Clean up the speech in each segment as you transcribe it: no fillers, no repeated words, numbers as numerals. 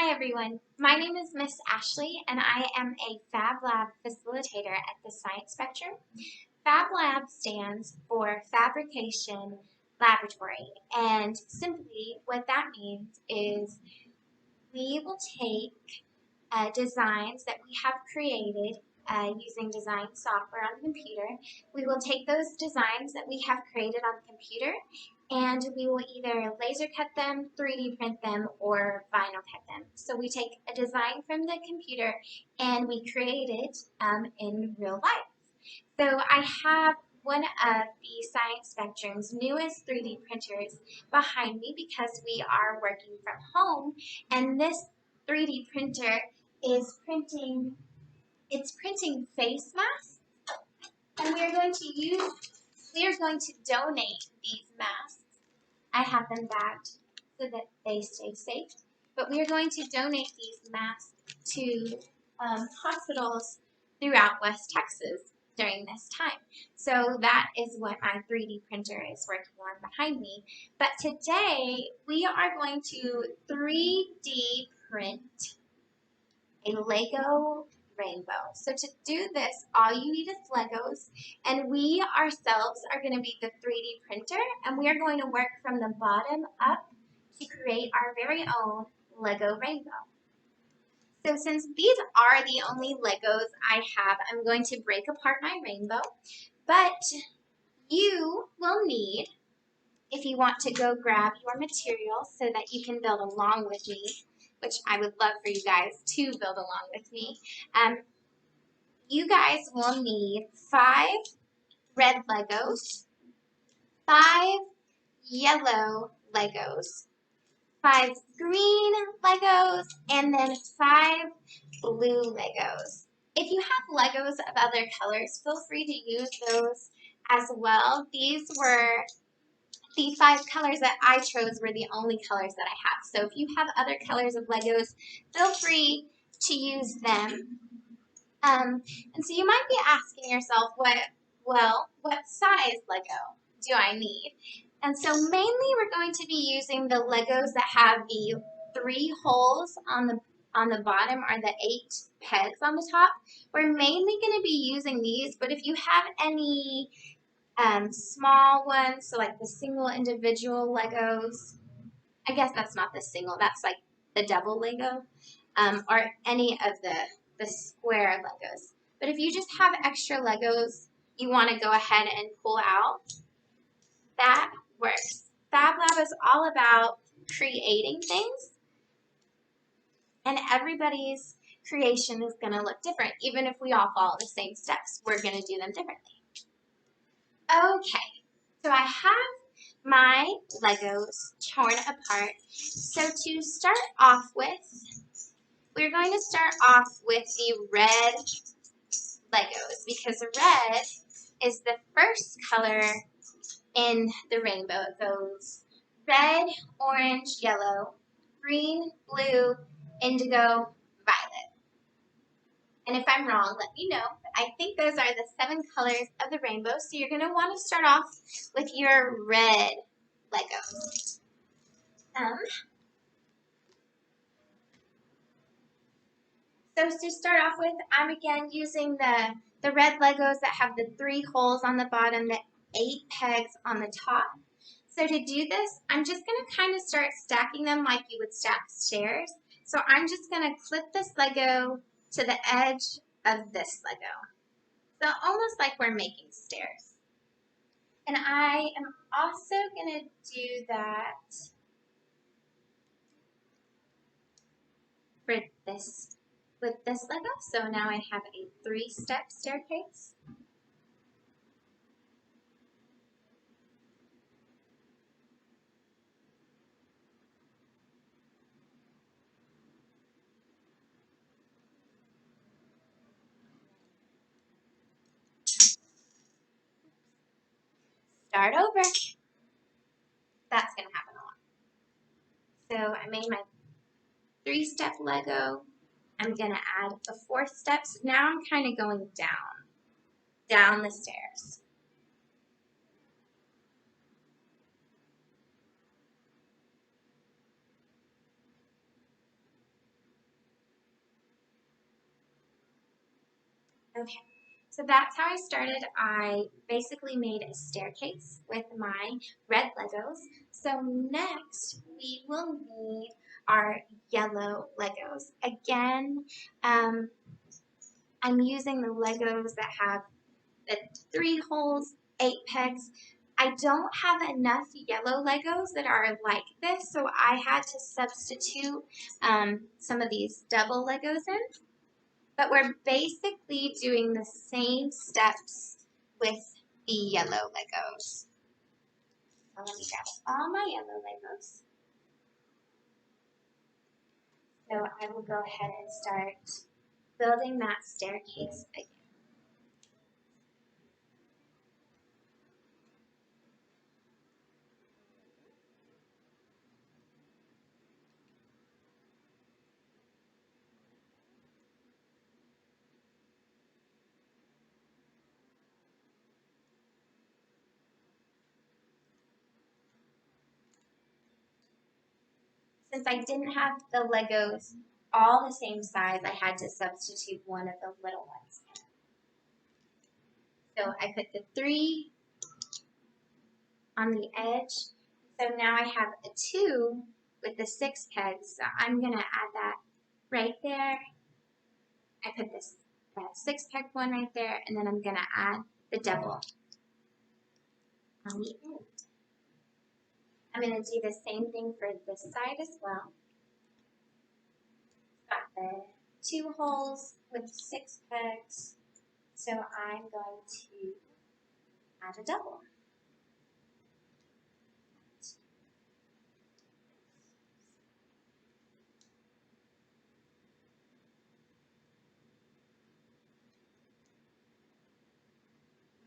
Hi everyone, my name is Miss Ashley and I am a Fab Lab facilitator at the Science Spectrum. Fab Lab stands for Fabrication Laboratory, and simply what that means is we will take designs that we have created using design software on the computer. We will take those designs that we have created on the computer and we will either laser cut them, 3D print them, or vinyl cut them. So we take a design from the computer and we create it in real life. So I have one of the Science Spectrum's newest 3D printers behind me because we are working from home, and this 3D printer is printing face masks, and we are going to donate these masks. I have them bagged so that they stay safe, but we are going to donate these masks to hospitals throughout West Texas during this time. So that is what my 3D printer is working on behind me. But today we are going to 3D print a Lego rainbow. So to do this, all you need is Legos, and we ourselves are going to be the 3D printer, and we are going to work from the bottom up to create our very own Lego rainbow. So since these are the only Legos I have, I'm going to break apart my rainbow, but you will need, if you want to go grab your materials so that you can build along with me, which I would love for you guys to build along with me, you guys will need 5 red Legos, 5 yellow Legos, 5 green Legos, and then 5 blue Legos. If you have Legos of other colors, feel free to use those as well. These were the 5 colors that I chose were the only colors that I have. So if you have other colors of Legos, feel free to use them. And so you might be asking yourself, what size Lego do I need? And so mainly we're going to be using the Legos that have the 3 holes on the bottom or the 8 pegs on the top. We're mainly going to be using these, but if you have any small ones, so like the single individual Legos, I guess that's not the single, that's like the double Lego, or any of the square Legos. But if you just have extra Legos you want to go ahead and pull out, that works. Fab Lab is all about creating things, and everybody's creation is going to look different. Even if we all follow the same steps, we're going to do them differently. Okay, so I have my Legos torn apart. So to start off with, we're going to start off with the red Legos because red is the first color in the rainbow. It goes red, orange, yellow, green, blue, indigo, violet. And if I'm wrong, let me know. But I think those are the 7 colors of the rainbow. So you're going to want to start off with your red Legos. So to start off with, I'm again using the red Legos that have the 3 holes on the bottom, the 8 pegs on the top. So to do this, I'm just going to kind of start stacking them like you would stack stairs. So I'm just going to clip this Lego to the edge of this Lego. So almost like we're making stairs. And I am also going to do that for this with this Lego. So now I have a 3-step staircase. Start over. That's going to happen a lot. So I made my 3-step Lego. I'm going to add a 4th step. So now I'm kind of going down the stairs. Okay, so that's how I started. I basically made a staircase with my red Legos. So next we will need our yellow Legos. Again, I'm using the Legos that have the 3 holes, 8 pegs. I don't have enough yellow Legos that are like this, so I had to substitute some of these double Legos in. But we're basically doing the same steps with the yellow Legos. So let me grab all my yellow Legos. So I will go ahead and start building that staircase again. Since I didn't have the Legos all the same size, I had to substitute one of the little ones. So I put the 3 on the edge. So now I have a 2 with the 6 pegs. So I'm going to add that right there. I put this 6 peg one right there, and then I'm going to add the double on the end. I'm going to do the same thing for this side as well. Got the 2 holes with 6 pegs, so I'm going to add a double.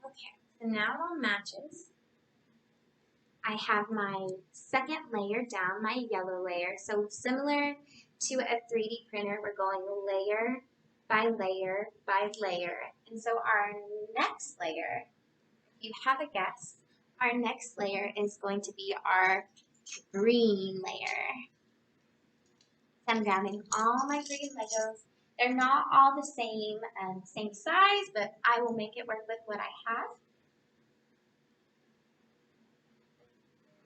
Okay, so now it all matches. I have my second layer down, my yellow layer. So similar to a 3D printer, we're going layer by layer by layer. And so our next layer, if you have a guess, our next layer is going to be our green layer. So I'm grabbing all my green Legos. They're not all the same size, but I will make it work with what I have.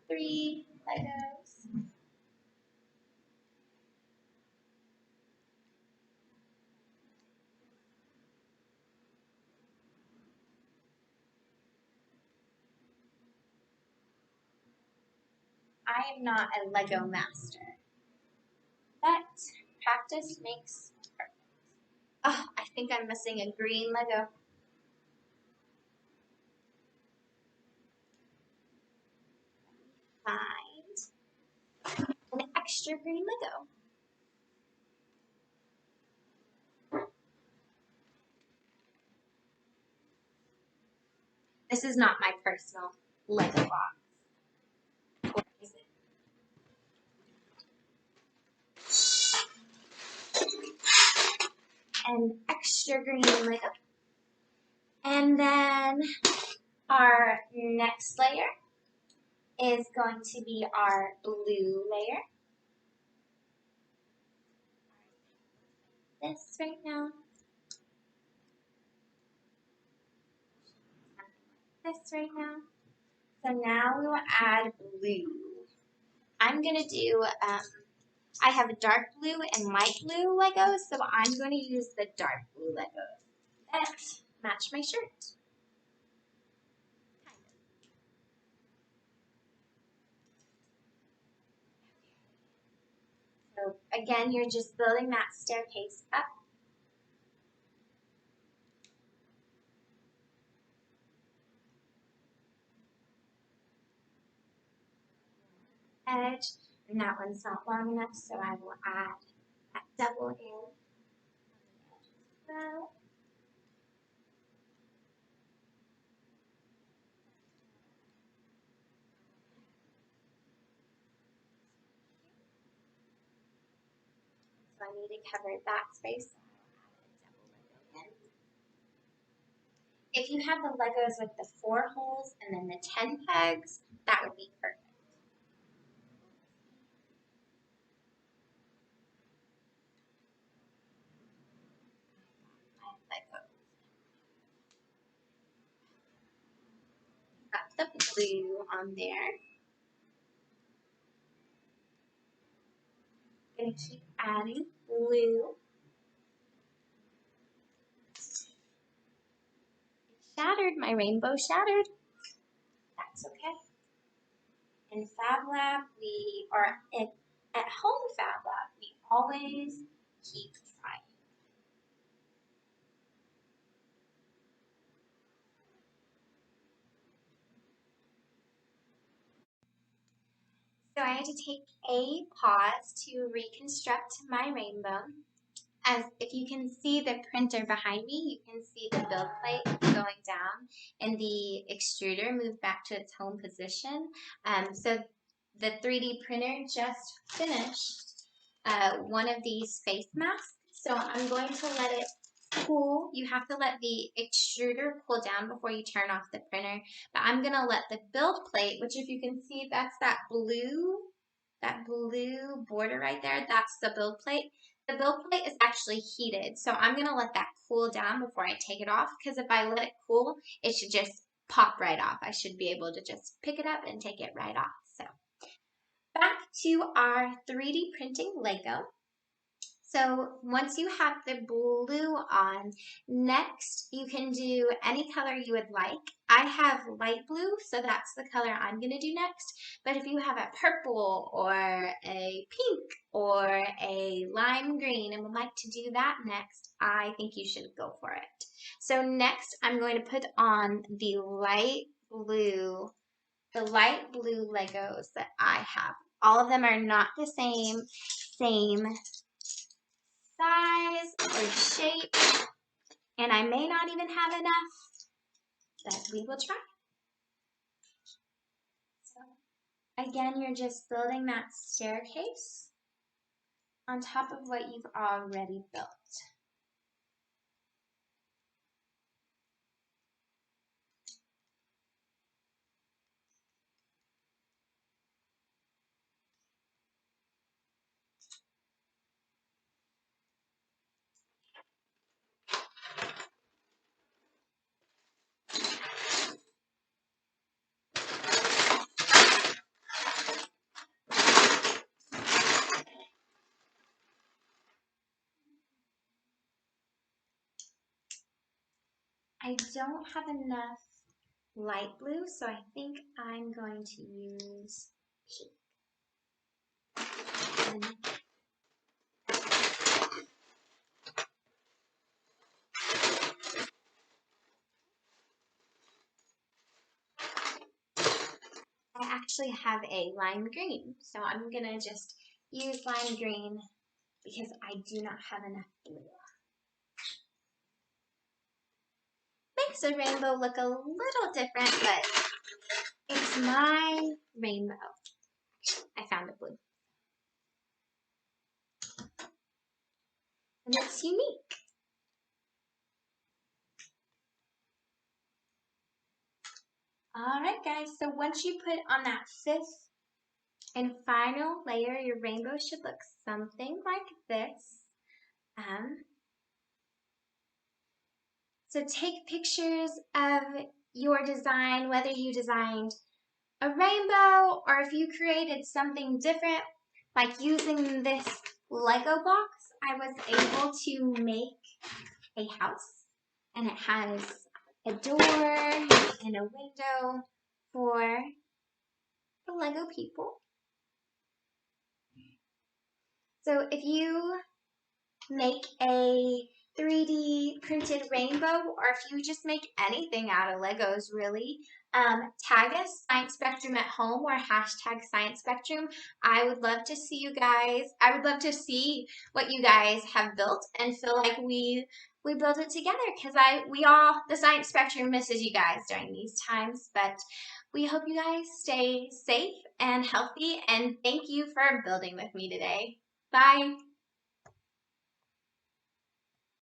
3 Legos. I am not a Lego master, but practice makes perfect. Oh, I think I'm missing a green Lego. Find an extra green Lego. This is not my personal Lego box. Or is it? An extra green Lego. And then our next layer is going to be our blue layer. This right now. This right now. So now we will add blue. I'm going to do, I have a dark blue and light blue Legos, so I'm going to use the dark blue Legos that match my shirt. So again, you're just building that staircase up. Edge, and that one's not long enough, so I will add that double in. So, I need to cover that space. If you have the Legos with the 4 holes and then the 10 pegs, that would be perfect. Legos. the blue on there. Gonna keep adding blue. Shattered, my rainbow shattered. That's okay. In Fab Lab, at home Fab Lab, we always keep trying. So I had to take a pause to reconstruct my rainbow. As if you can see the printer behind me, you can see the build plate going down and the extruder moved back to its home position. So the 3D printer just finished one of these face masks. So I'm going to let it cool. You have to let the extruder cool down before you turn off the printer. But I'm going to let the build plate, which if you can see, that's that blue border right there, that's the build plate. The build plate is actually heated, so I'm going to let that cool down before I take it off, because if I let it cool, it should just pop right off. I should be able to just pick it up and take it right off. So back to our 3D printing Lego. So once you have the blue on, next you can do any color you would like. I have light blue, so that's the color I'm going to do next. But if you have a purple or a pink or a lime green and would like to do that next, I think you should go for it. So next I'm going to put on the light blue Legos that I have. All of them are not the same size or shape, and I may not even have enough, but we will try. So again, you're just building that staircase on top of what you've already built. I don't have enough light blue, so I think I'm going to use pink. I actually have a lime green, so I'm gonna just use lime green because I do not have enough blue. Makes a rainbow look a little different, but it's my rainbow. I found a blue. And it's unique. Alright guys, so once you put on that fifth and final layer, your rainbow should look something like this. So take pictures of your design, whether you designed a rainbow or if you created something different, like using this Lego box. I was able to make a house, and it has a door and a window for the Lego people. So if you make a 3D printed rainbow, or if you just make anything out of Legos, really, tag us Science Spectrum at home or hashtag Science Spectrum. I would love to see you guys. I would love to see what you guys have built and feel like we build it together, because the Science Spectrum misses you guys during these times. But we hope you guys stay safe and healthy, and thank you for building with me today. Bye.